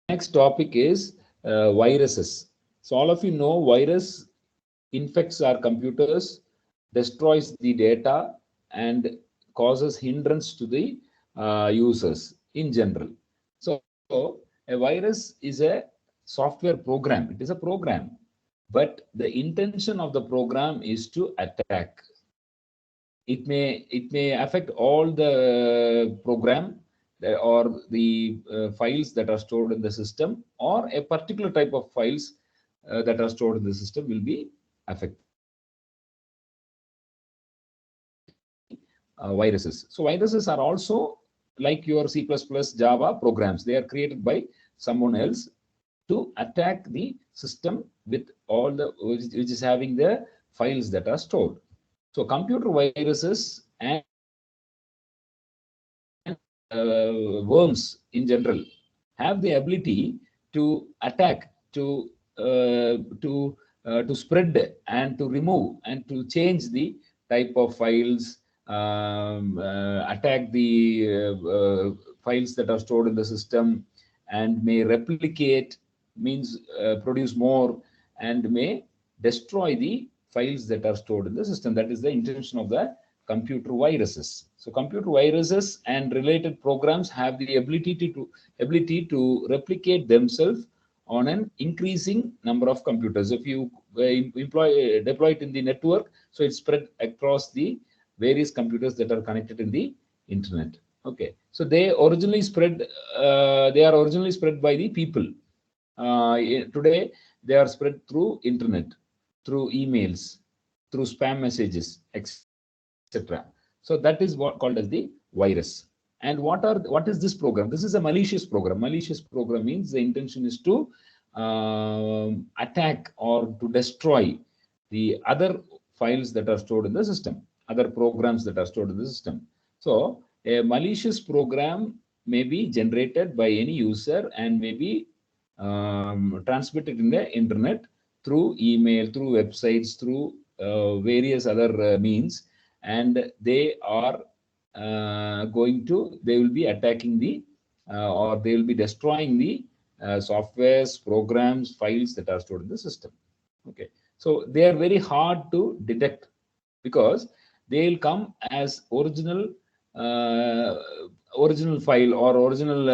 Next topic is viruses. So all of you know virus infects our computers, destroys the data, and causes hindrance to the users in general. So a virus is a software program. It is a program, but the intention of the program is to attack. It may affect all the program or the files that are stored in the system, or a particular type of files that are stored in the system will be affected viruses. So viruses are also like your C++, Java programs. They are created by someone else to attack the system with all the which is having the files that are stored. So computer viruses and worms in general have the ability to attack, to spread and to remove and to change the type of files, attack the files that are stored in the system, and may replicate, means produce more, and may destroy the files that are stored in the system. That is the intention of the computer viruses. So computer viruses and related programs have the ability to replicate themselves on an increasing number of computers. If you deploy it in the network, so it's spread across the various computers that are connected in the internet. Okay, so they are originally spread by the people. Today they are spread through internet, through emails, through spam messages, etc. So that is what called as the virus. And what is this program? This is a malicious program. Malicious program means the intention is to attack or to destroy the other files that are stored in the system, other programs that are stored in the system. So a malicious program may be generated by any user and may be transmitted in the internet through email, through websites, through various other means, and they will be attacking the or they will be destroying the softwares, programs, files that are stored in the system. Okay, so they are very hard to detect because they will come as uh, original file or original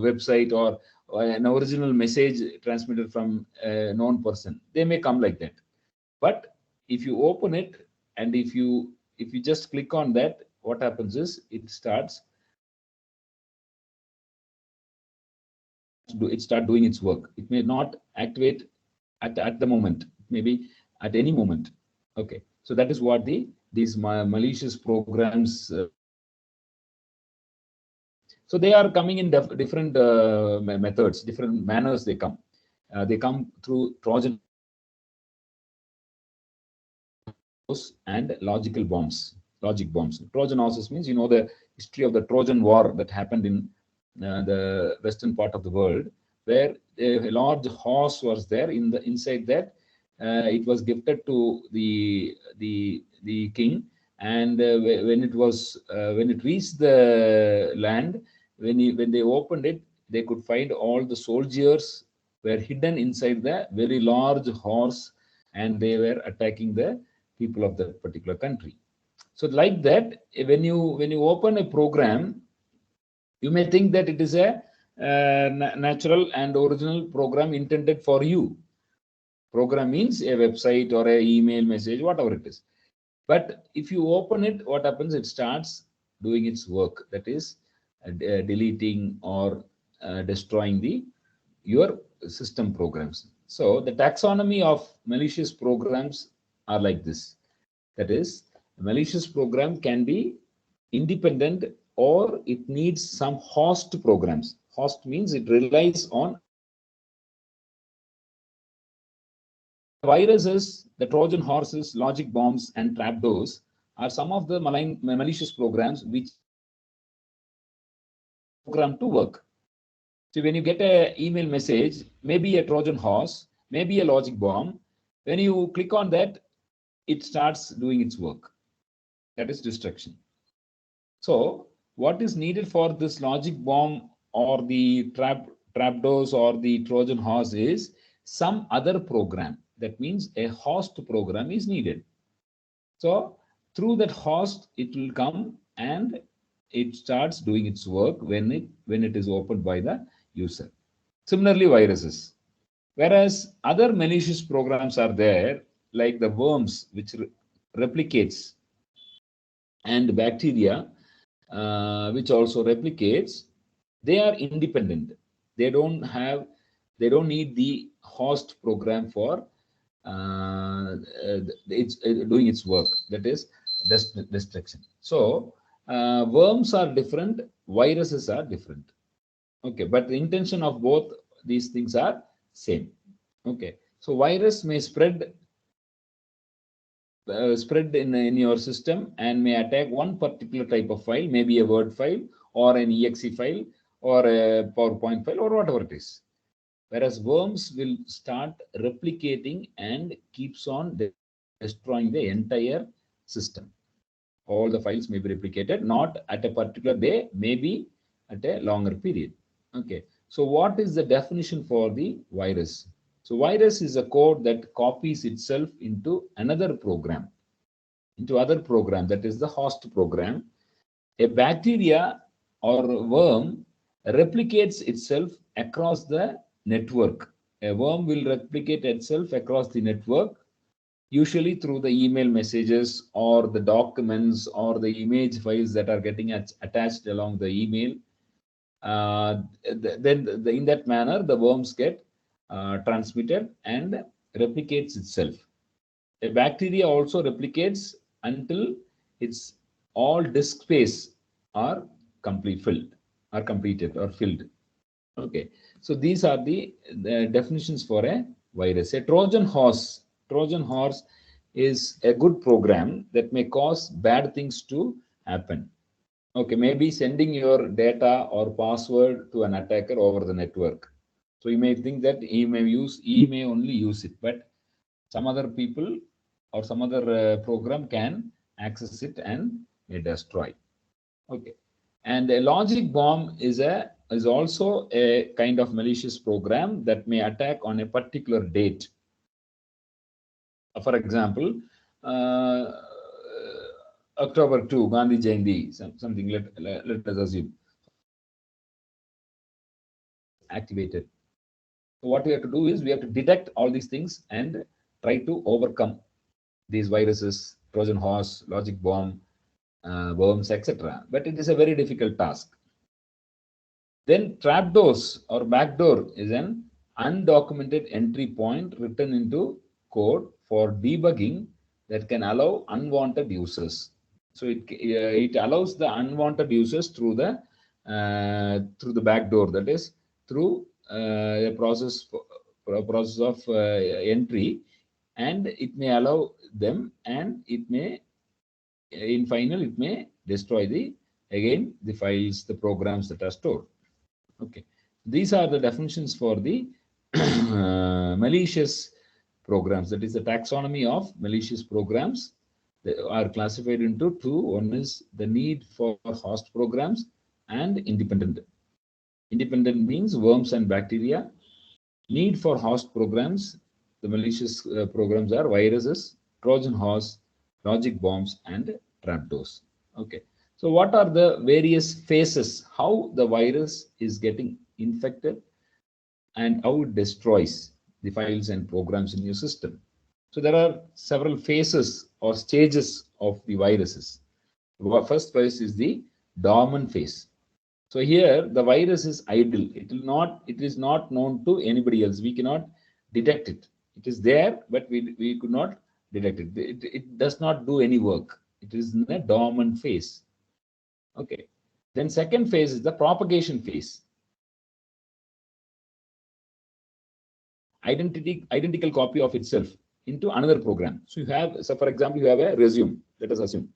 website, or an original message transmitted from a known person. They may come like that, but if you open it and if you just click on that, what happens is it start doing its work. It may not activate at the moment, maybe at any moment. Okay, so that is what these malicious programs. So they are coming in different methods, different manners. They come through Trojan and logical bombs, logic bombs. Trojan horses means, the history of the Trojan War that happened in the western part of the world, where a large horse was there. Inside that, it was gifted to the king, and when it reached the land, when they opened it, they could find all the soldiers were hidden inside the very large horse, and they were attacking the people of that particular country. So like that, when you open a program, you may think that it is a natural and original program intended for you. Program means a website or a email message, whatever it is. But if you open it, what happens? It starts doing its work. That is deleting or destroying your system programs. So the taxonomy of malicious programs are like this. That is, a malicious program can be independent, or it needs some host programs. Host means it relies on viruses, the Trojan horses, logic bombs, and trapdoors are some of the malicious programs which program to work. So when you get an email message, maybe a Trojan horse, maybe a logic bomb, when you click on that, it starts doing its work. That is destruction. So what is needed for this logic bomb or the trapdoors or the Trojan horse is some other program. That means a host program is needed. So through that host, it will come and it starts doing its work when it is opened by the user. Similarly, viruses. Whereas other malicious programs are there, like the worms, which replicates, and bacteria, which also replicates, they are independent. They don't have, they don't need the host program for it's doing its work. That is destruction. So worms are different, viruses are different. Okay, but the intention of both these things are same. Okay, so virus may spread in your system and may attack one particular type of file, maybe a Word file or an exe file or a PowerPoint file or whatever it is. Whereas worms will start replicating and keeps on destroying the entire system. All the files may be replicated, not at a particular day, maybe at a longer period. Okay, so what is the definition for the virus? So virus is a code that copies itself into another program, into other program, that is the host program. A bacteria or worm replicates itself across the network. A worm will replicate itself across the network, usually through the email messages or the documents or the image files that are getting attached along the email. Then in that manner, the worms get transmitted and replicates itself. A bacteria also replicates until its all disk space are completed or filled. Okay, so these are the definitions for a virus. A Trojan horse is a good program that may cause bad things to happen. Okay, maybe sending your data or password to an attacker over the network. So you may think that he may only use it, but some other people or some other program can access it and may destroy. Okay, and a logic bomb is also a kind of malicious program that may attack on a particular date. For example, October 2, Gandhi Jayanti, something, let us assume, activated. So what we have to do is we have to detect all these things and try to overcome these viruses, Trojan horse, logic bomb, worms, etc. But it is a very difficult task. Then trapdoors or backdoor is an undocumented entry point written into code for debugging that can allow unwanted users. So it allows the unwanted users through the backdoor, that is through a process of entry, and it may allow them, and it may in final it may destroy the files, the programs that are stored. Okay, these are the definitions for the malicious programs. That is the taxonomy of malicious programs. They are classified into two. One is the need for host programs and independent. Independent means worms and bacteria. Need for host programs, the malicious programs are viruses, Trojan horse, logic bombs, and trapdoors. Okay. So what are the various phases, how the virus is getting infected and how it destroys the files and programs in your system? So there are several phases or stages of the viruses. The first phase is the dormant phase. So here the virus is idle. It is not known to anybody else. We cannot detect it. It is there, but we could not detect it. It does not do any work. It is in a dormant phase. Okay. Then second phase is the propagation phase. Identical copy of itself into another program. So for example, you have a resume. Let us assume.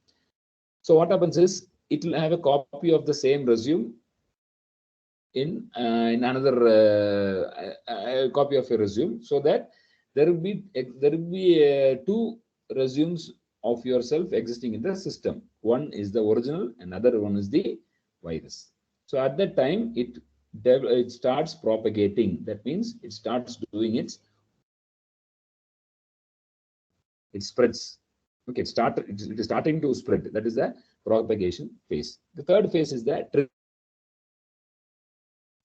So what happens is it will have a copy of the same resume in another copy of a resume, so that there will be two resumes of yourself existing in the system. One is the original, another one is the virus. So at that time, it it starts propagating. That means it starts doing it spreads. Okay, it is starting to spread. That is the propagation phase. The third phase is the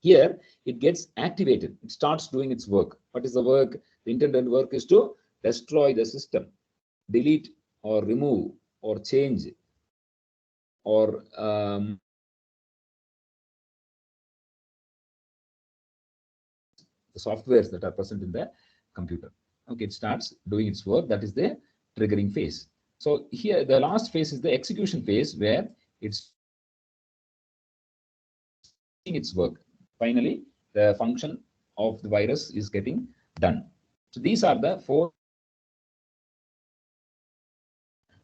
here it gets activated. It starts doing its work. What is the work? The intended work is to destroy the system, delete or remove or change or the softwares that are present in the computer. Okay, it starts doing its work. That is the triggering phase. So here the last phase is the execution phase, where it's doing its work. Finally, the function of the virus is getting done. So these are the 4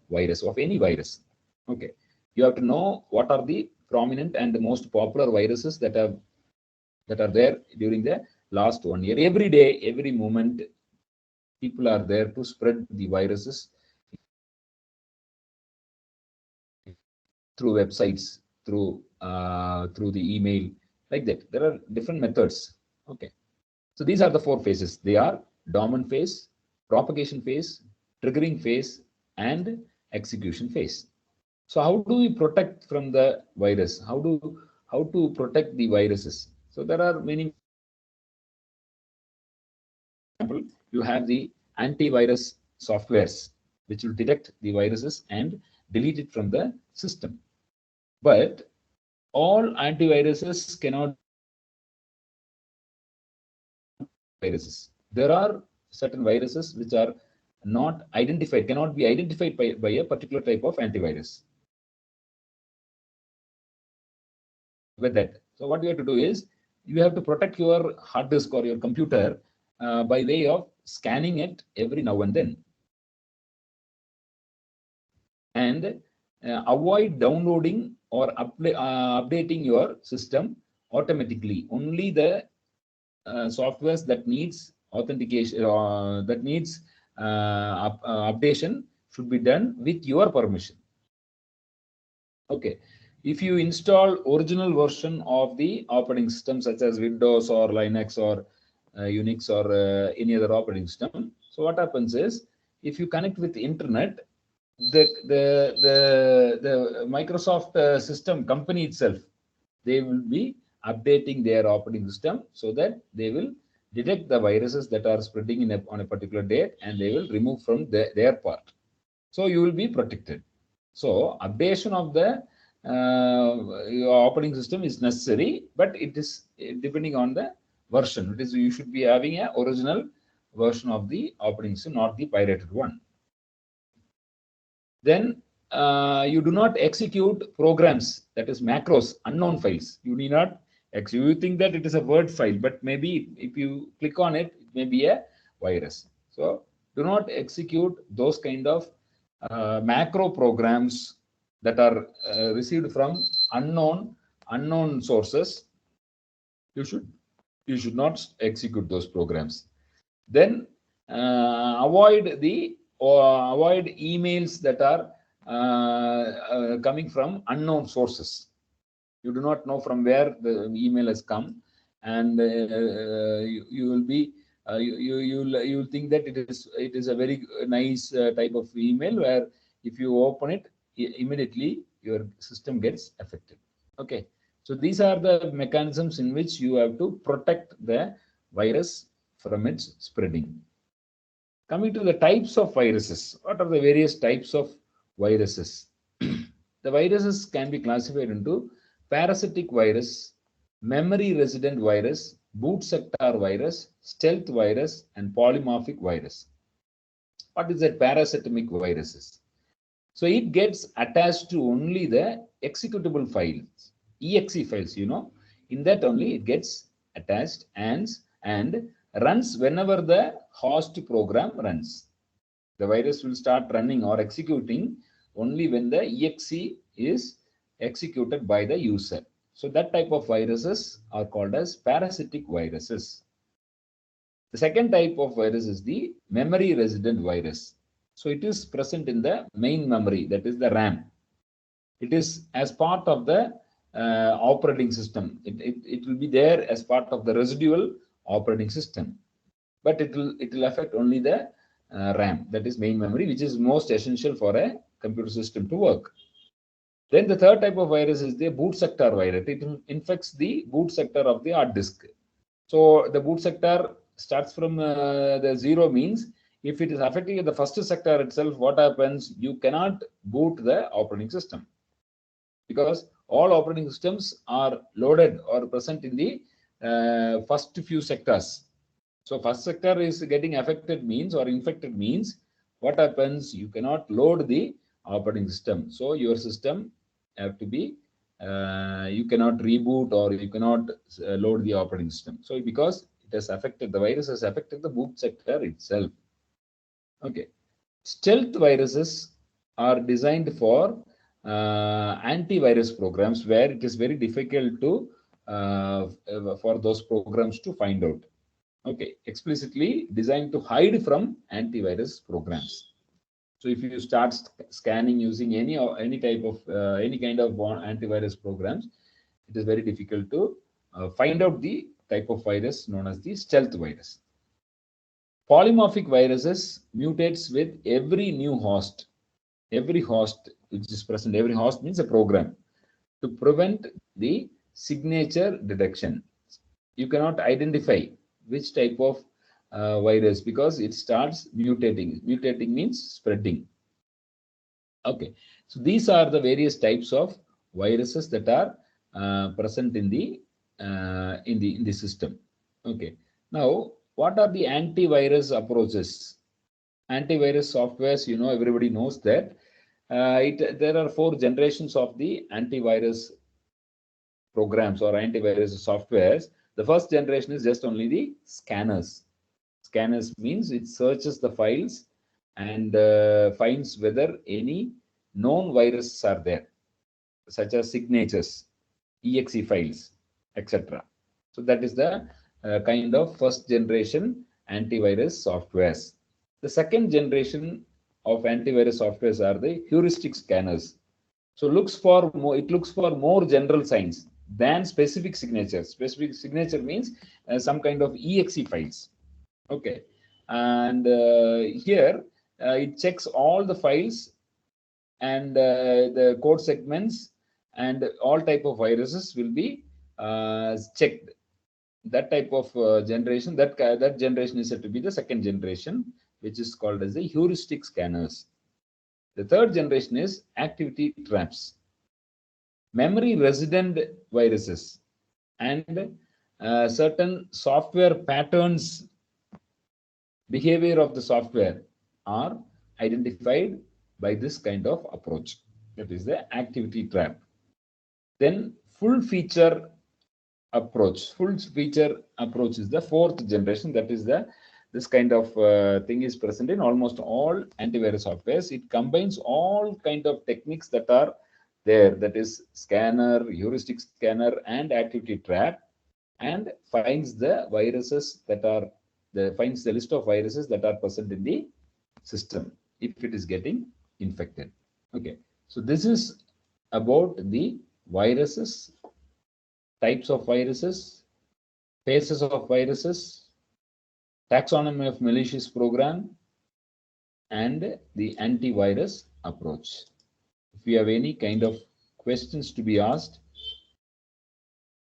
virus of any virus. Okay, you have to know what are the prominent and the most popular viruses that are there during the last 1 year. Every day, every moment, people are there to spread the viruses through websites, through the email, like that. There are different methods. Okay, so these are the 4 phases. They are dormant phase, propagation phase, triggering phase, and execution phase. So how do we protect from the virus? How to protect the viruses? So there are many. For example, you have the antivirus softwares which will detect the viruses and delete it from the system. But all antiviruses cannot viruses. There are certain viruses which are not identified, cannot be identified by a particular type of antivirus. With that, so what you have to do is you have to protect your hard disk or your computer by way of scanning it every now and then, and avoid downloading or updating your system automatically. Only the softwares that needs authentication, that needs updation, should be done with your permission. Okay, if you install original version of the operating system such as Windows or Linux or Unix or any other operating system, so what happens is, if you connect with the internet, the Microsoft system company itself, they will be updating their operating system so that they will detect the viruses that are spreading on a particular date, and they will remove from their part. So you will be protected. So updation of the your operating system is necessary, but it is depending on the version. It is, you should be having an original version of the operating system, not the pirated one. Then you do not execute programs, that is macros, unknown files. You need not execute. You think that it is a Word file, but maybe if you click on it, it may be a virus. So do not execute those kind of macro programs that are received from unknown sources. You should not execute those programs. Then avoid emails that are coming from unknown sources. You do not know from where the email has come, and you will be you will think that it is a very nice type of email, where if you open it, immediately your system gets affected. Okay, so these are the mechanisms in which you have to protect the virus from its spreading. Coming to the types of viruses, what are the various types of viruses? The viruses can be classified into parasitic virus, memory resident virus, boot sector virus, stealth virus, and polymorphic virus. What is that parasitic viruses? So it gets attached to only the executable files, exe files, in that only it gets attached and runs whenever the host program runs. The virus will start running or executing only when the exe is executed by the user. So that type of viruses are called as parasitic viruses. The second type of virus is the memory resident virus. So it is present in the main memory, that is the RAM. It is as part of the operating system. It will be there as part of the residual operating system, but it will affect only the RAM, that is main memory, which is most essential for a computer system to work. Then the third type of virus is the boot sector virus. It infects the boot sector of the hard disk. So the boot sector starts from the zero, means if it is affecting the first sector itself, what happens? You cannot boot the operating system, because all operating systems are loaded or present in the first few sectors. So first sector is getting affected means, or infected means, what happens? You cannot load the operating system. So your system have to be, you cannot reboot, or you cannot load the operating system. So because it has affected, the virus has affected the boot sector itself. Okay. Stealth viruses are designed for antivirus programs, where it is very difficult to for those programs to find out. Okay, explicitly designed to hide from antivirus programs. So if you start scanning using any type of any kind of antivirus programs, it is very difficult to find out the type of virus known as the stealth virus. Polymorphic viruses mutates with every new host. Every host which is present, every host means a program, to prevent the signature detection. You cannot identify which type of virus, because it starts mutating. Mutating means spreading. Okay, so these are the various types of viruses that are present in the system. Okay, now what are the antivirus approaches? Antivirus softwares, everybody knows that there are 4 generations of the antivirus programs or antivirus softwares. The first generation is just only the scanners. Scanners means it searches the files and finds whether any known viruses are there, such as signatures, exe files, etc. So that is the kind of first generation antivirus softwares. The second generation of antivirus softwares are the heuristic scanners. So it looks for more general signs than specific signatures. Specific signature means some kind of exe files. Okay, and here it checks all the files and the code segments, and all type of viruses will be checked. That type of generation, that generation is said to be the second generation, which is called as the heuristic scanners. The third generation is activity traps, memory resident viruses, and certain software patterns, behavior of the software are identified by this kind of approach. That is the activity trap. Then full feature approach. Full feature approach is the fourth generation. That is this kind of thing is present in almost all antivirus softwares. It combines all kind of techniques that are there. That is scanner, heuristic scanner, and activity trap, and finds the viruses that are finds the list of viruses that are present in the system if it is getting infected. Okay, so this is about the viruses, types of viruses, phases of viruses, taxonomy of malicious program, and the antivirus approach. If you have any kind of questions to be asked,